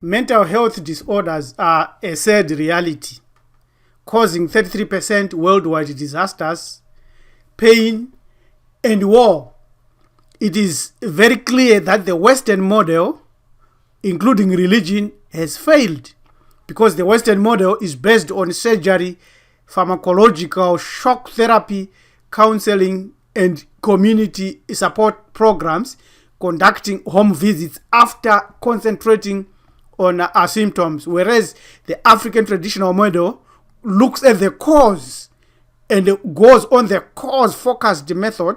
Mental health disorders are a sad reality, causing 33% worldwide disasters, pain, and war. It is very clear that the Western model, including religion, has failed because the Western model is based on surgery, pharmacological, shock therapy, counseling, and community support programs, conducting home visits after concentrating on our symptoms, whereas the African traditional model looks at the cause and goes on the cause-focused method.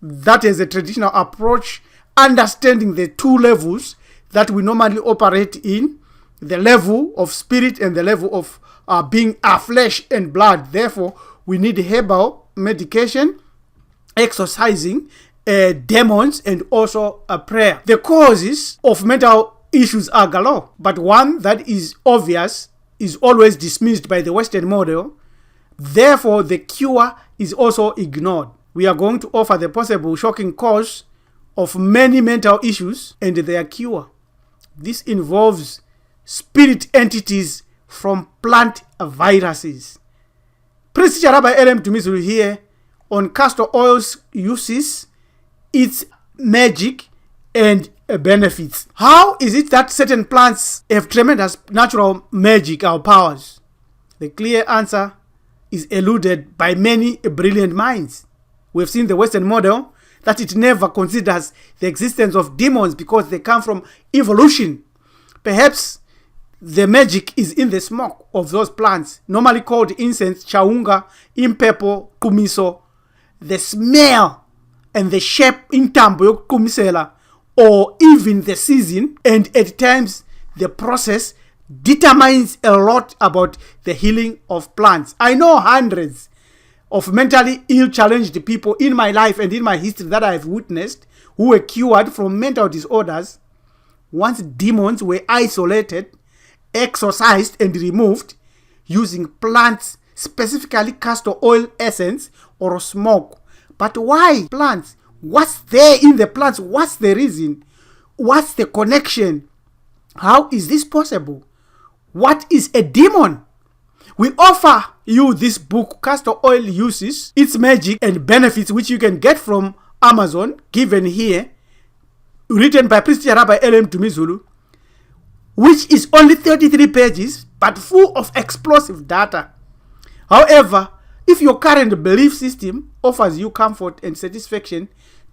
That is a traditional approach, understanding the two levels that we normally operate in, the level of spirit and the level of being flesh and blood. Therefore, we need herbal medication, exercising, demons, and also a prayer. The causes of mental issues are galore, but one that is obvious is always dismissed by the Western model. Therefore, the cure is also ignored. We are going to offer the possible shocking cause of many mental issues and their cure. This involves spirit entities from plant viruses. Prince Rabbi LM Tumisulu here on castor oil's uses, its magic, and benefits. How is it that certain plants have tremendous natural magic or powers? The clear answer is eluded by many brilliant minds. We've seen the Western model that it never considers the existence of demons because they come from evolution. Perhaps the magic is in the smoke of those plants, normally called incense, chaunga, impepo, kumiso. The smell and the shape in tambo kumisela, or even the season, and at times the process determines a lot about the healing of plants. I know hundreds of mentally ill challenged people in my life and in my history that I have witnessed who were cured from mental disorders once demons were isolated, exorcised, and removed using plants, specifically castor oil essence or smoke. But why plants? What's there in the plants? What's the reason? What's the connection? How is this possible? What is a demon? We offer you this book, Castor Oil Uses, Its Magic and Benefits, which you can get from Amazon, given here, written by Prince Rabbi LM Tumisulu, which is only 33 pages, but full of explosive data. However, if your current belief system offers you comfort and satisfaction,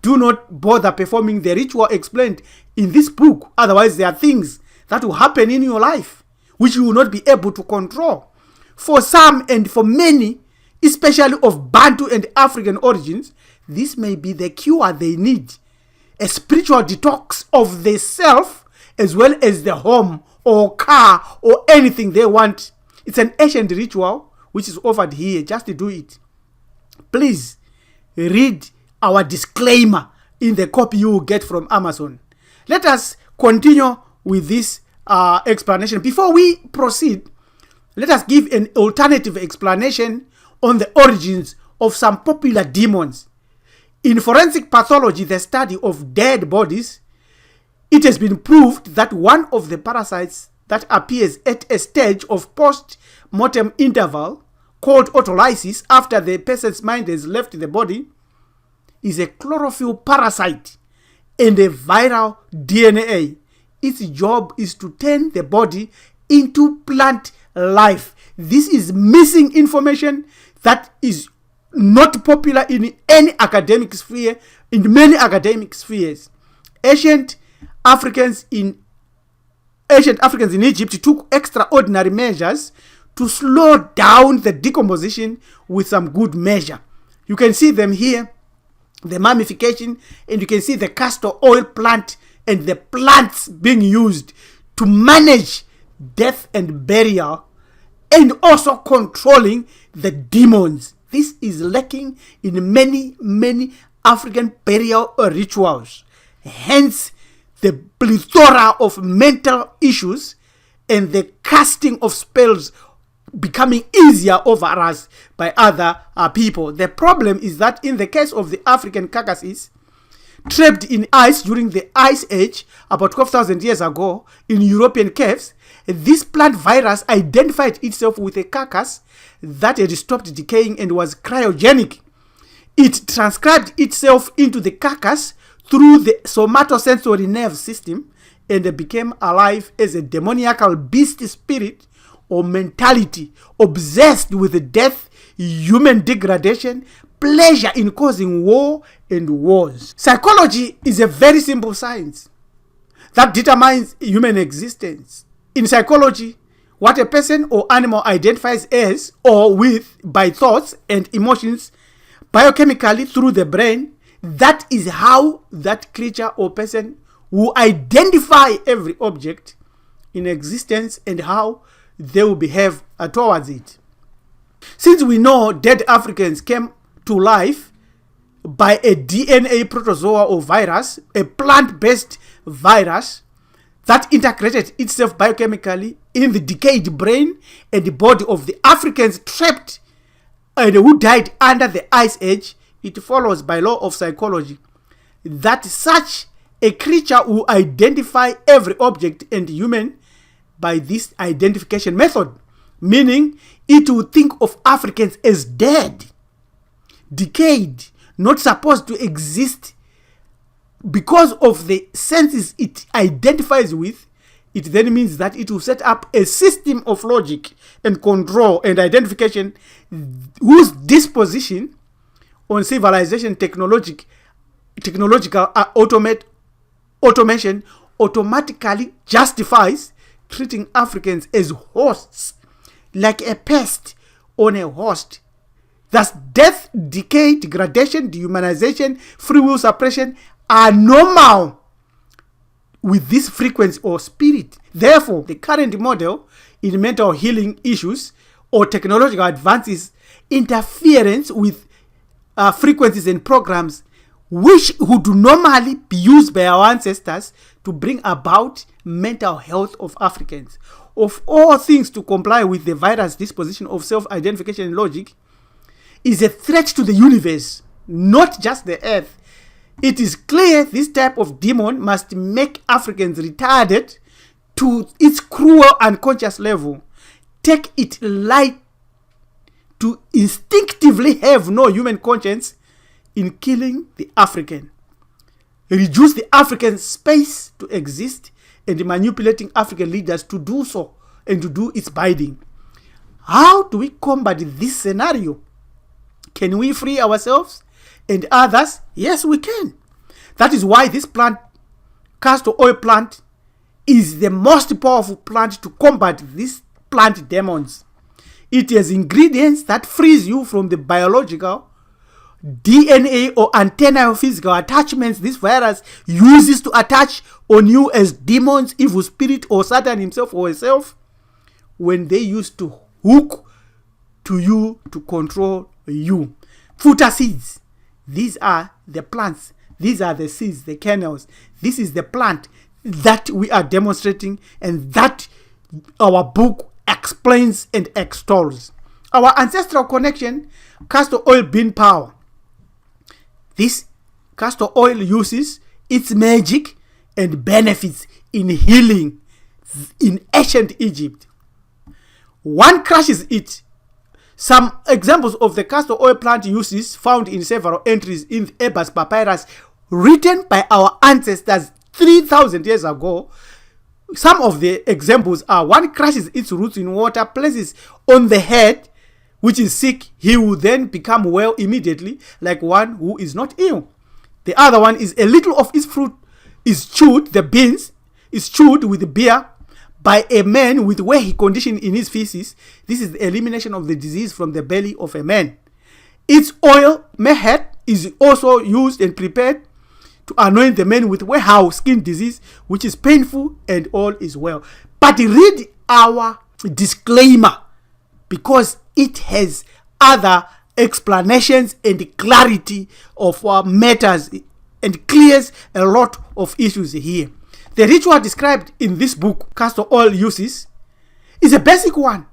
do not bother performing the ritual explained in this book. Otherwise, there are things that will happen in your life which you will not be able to control. For some and for many, especially of Bantu and African origins, this may be the cure they need. A spiritual detox of the self as well as the home or car or anything they want. It's an ancient ritual which is offered here. Just to do it. Please read our disclaimer in the copy you will get from Amazon. Let us continue with this explanation. Before we proceed, let us give an alternative explanation on the origins of some popular demons. In forensic pathology, the study of dead bodies, it has been proved that one of the parasites that appears at a stage of post-mortem interval, called autolysis, after the person's mind has left the body, is a chlorophyll parasite and a viral DNA. Its job is to turn the body into plant life. This is missing information that is not popular in any academic sphere, in many academic spheres. Ancient Africans in Egypt took extraordinary measures to slow down the decomposition with some good measure. You can see them here, the mummification, and you can see the castor oil plant and the plants being used to manage death and burial, and also controlling the demons. This is lacking in many African burial rituals. Hence, the plethora of mental issues and the casting of spells becoming easier over us by other people. The problem is that in the case of the African carcasses, trapped in ice during the Ice Age about 12,000 years ago in European caves, this plant virus identified itself with a carcass that had stopped decaying and was cryogenic. It transcribed itself into the carcass through the somatosensory nerve system and became alive as a demoniacal beast spirit or mentality obsessed with death, human degradation, pleasure in causing war and wars. Psychology is a very simple science that determines human existence. In psychology, what a person or animal identifies as or with by thoughts and emotions biochemically through the brain, that is how that creature or person will identify every object in existence and how they will behave towards it. Since we know dead Africans came to life by a DNA protozoa or virus, a plant-based virus that integrated itself biochemically in the decayed brain and the body of the Africans trapped and who died under the Ice Age, it follows by law of psychology that such a creature will identify every object and human by this identification method, meaning it will think of Africans as dead, decayed, not supposed to exist. Because of the senses it identifies with, it then means that it will set up a system of logic and control and identification whose disposition on civilization, technological automation automatically justifies treating Africans as hosts, like a pest on a host. Thus, death, decay, degradation, dehumanization, free will suppression are normal with this frequency or spirit. Therefore, the current model in mental healing issues or technological advances interference with frequencies and programs which would normally be used by our ancestors to bring about mental health of Africans. Of all things, to comply with the virus disposition of self-identification and logic is a threat to the universe, not just the earth. It is clear this type of demon must make Africans retarded to its cruel unconscious level, take it light to instinctively have no human conscience in killing the African, reduce the African space to exist, and manipulating African leaders to do so and to do its bidding. How do we combat this scenario? Can we free ourselves and others? Yes, we can. That is why this plant, castor oil plant, is the most powerful plant to combat these plant demons. It has ingredients that frees you from the biological, DNA or antenna physical attachments this virus uses to attach on you as demons, evil spirit, or Satan himself or herself when they used to hook to you to control you. Futa seeds. These are the plants. These are the seeds, the kernels. This is the plant that we are demonstrating and that our book explains and extols. Our ancestral connection, castor oil bean power. This castor oil uses its magic and benefits in healing in ancient Egypt. One crushes it. Some examples of the castor oil plant uses found in several entries in Ebers papyrus written by our ancestors 3,000 years ago. Some of the examples are: one crushes its roots in water, places on the head which is sick, he will then become well immediately, like one who is not ill. The other one is a little of its fruit is chewed, the beans is chewed with beer by a man with weak condition in his feces. This is the elimination of the disease from the belly of a man. Its oil, mehet, is also used and prepared to anoint the man with wehau skin disease, which is painful, and all is well. But read our disclaimer, because it has other explanations and clarity of our matters and clears a lot of issues here. The ritual described in this book, Castor Oil Uses, is a basic one.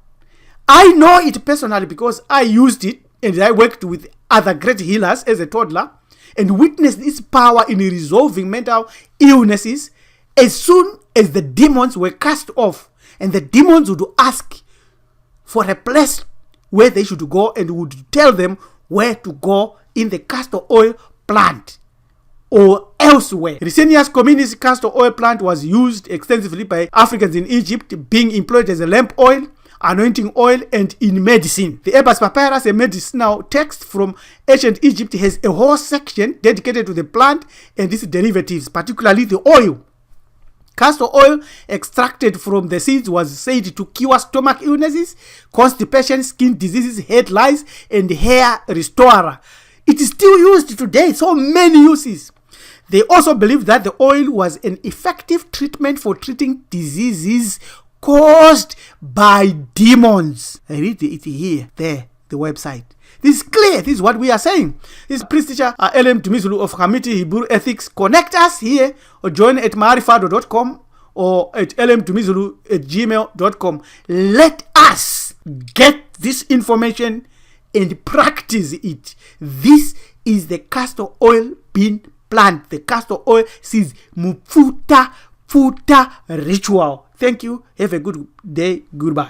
I know it personally because I used it and I worked with other great healers as a toddler. and witnessed its power in resolving mental illnesses, as soon as the demons were cast off, and the demons would ask for a place where they should go and would tell them where to go in the castor oil plant or elsewhere. Resenius communis castor oil plant was used extensively by Africans in Egypt, being employed as a lamp oil, anointing oil, and in medicine. The Ebers Papyrus, a medicinal text from ancient Egypt, has a whole section dedicated to the plant and its derivatives, particularly the oil. Castor oil extracted from the seeds was said to cure stomach illnesses, constipation, skin diseases, head lice, and hair restorer. It is still used today, so many uses. They also believed that the oil was an effective treatment for treating diseases caused by demons. I read it here, there, the website. This is clear. This is what we are saying. This is priest teacher LM Dumizulu of KhamitHEthics. Connect us here or join at marifado.com or at lmdumizulu@gmail.com. Let us get this information and practice it. This is the castor oil bean plant. The castor oil seeds Mupfuta Futa ritual. Thank you. Have a good day. Goodbye.